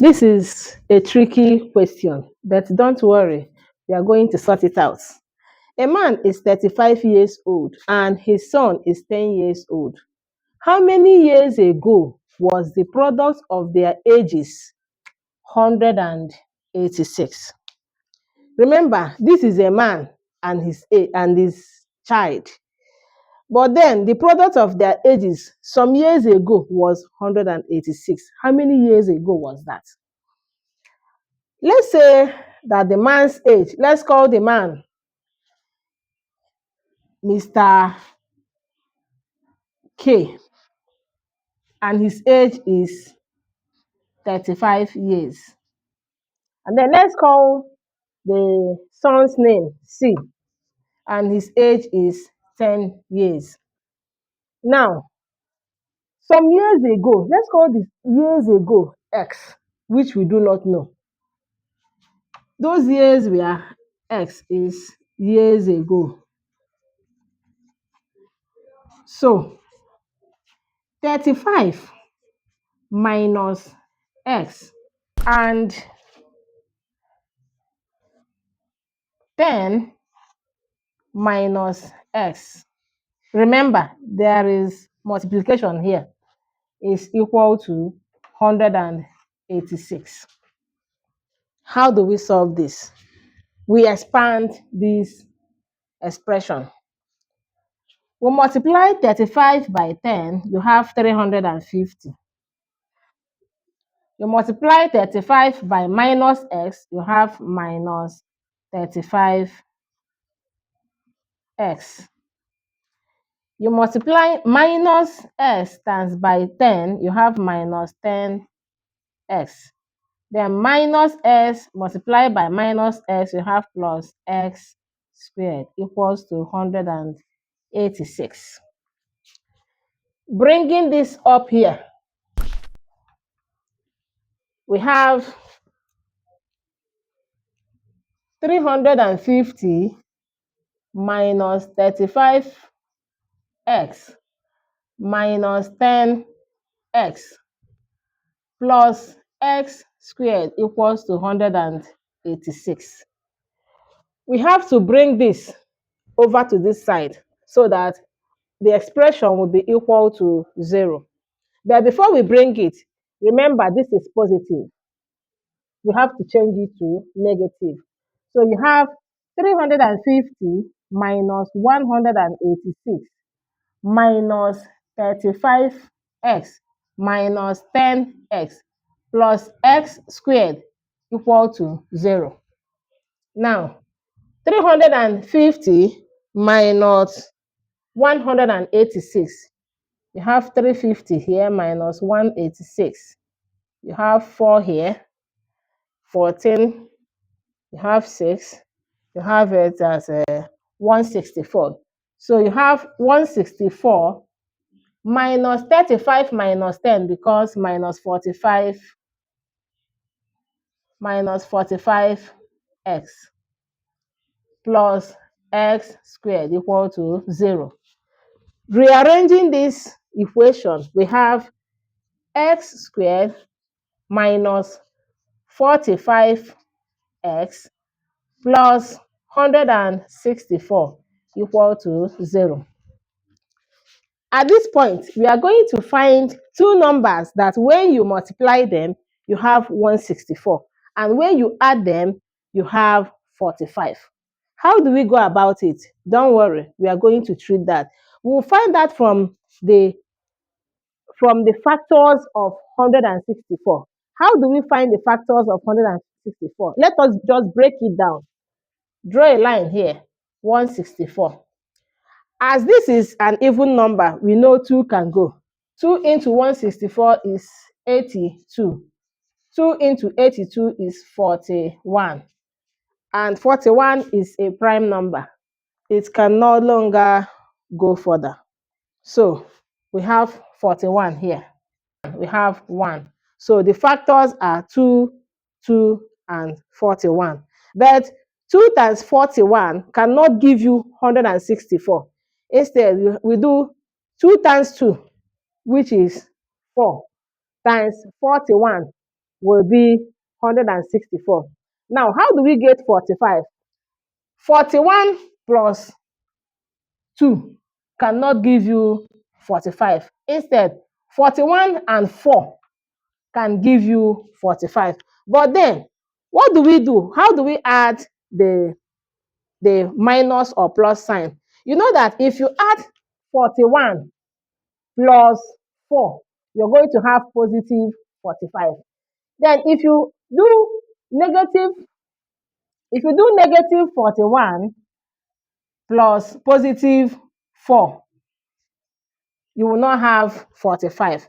This is a tricky question, but don't worry, we are going to sort it out. A man is 35 years old and his son is 10 years old. How many years ago was the product of their ages 186? Remember, this is a man and his child. But then the product of their ages some years ago was 186. How many years ago was that? Let's say that the man's age, let's call the man Mr. K, and his age is 35 years. And then let's call the son's name C, and his age is 10 years. Now, some years ago, let's call this years ago X, which we do not know. Those years where X is years ago. So, 35 minus X and 10 minus X. Remember, there is multiplication here, is equal to 186. How do we solve this? We expand this expression. We multiply 35 by 10, you have 350. You multiply 35 by minus x, you have minus 35x. You multiply minus x times by 10, you have minus 10x. Then minus x multiplied by minus x, you have plus x squared equals to 186. Bringing this up here, we have 350 minus 35x minus 10x plus x squared equals to 186. We have to bring this over to this side so that the expression will be equal to 0. But before we bring it, remember this is positive. We have to change it to negative. So you have 350 minus 186 minus 35x minus 10x plus x squared equal to 0. Now, 350 minus 186. You have 350 here minus 186. You have 4 here, 14. You have 6. You have it as 164. So you have 164 minus 35 minus 10 because minus 45 minus 45x plus x squared equal to 0. Rearranging this equation, we have x squared minus 45x plus 164 equal to 0. At this point, we are going to find two numbers that when you multiply them, you have 164. And when you add them, you have 45. How do we go about it? Don't worry, we are going to treat that. We'll find that from the factors of 164. How do we find the factors of 164? Let us just break it down. Draw a line here, 164. As this is an even number, we know 2 can go. 2 into 164 is 82. 2 into 82 is 41. And 41 is a prime number. It can no longer go further. So we have 41 here. We have 1. So the factors are 2, 2, and 41. But 2 times 41 cannot give you 164. Instead, we do 2 times 2, which is 4, times 41, will be 164. Now, how do we get 45? 41 plus 2 cannot give you 45. Instead, 41 and 4 can give you 45. But then, what do we do? How do we add the minus or plus sign? You know that if you add 41 plus 4, you're going to have positive 45. Then if you do negative 41 plus positive 4, you will not have 45.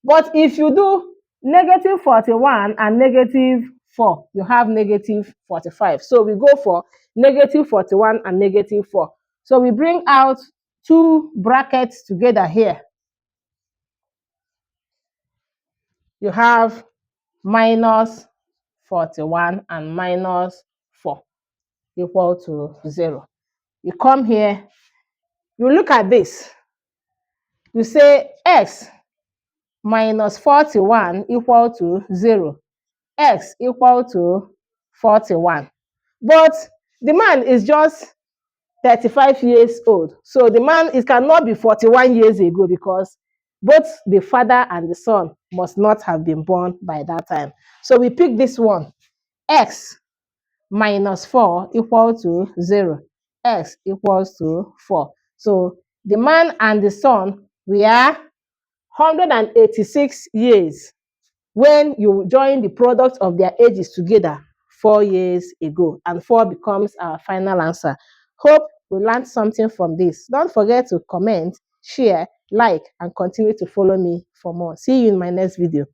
But if you do negative 41 and negative 4, you have negative 45. So we go for negative 41 and negative 4. So we bring out two brackets together here. You have minus 41 and minus 4 equal to 0. You come here, you look at this. You say x minus 41 equal to 0. X equal to 41. But the man is just 35 years old. So the man, it cannot be 41 years ago because both the father and the son must not have been born by that time. So we pick this one. X minus 4 equal to 0. X equals to 4. So the man and the son, we are 186 years when you join the product of their ages together 4 years ago. And 4 becomes our final answer. Hope we learned something from this. Don't forget to comment, share, like, and continue to follow me for more. See you in my next video.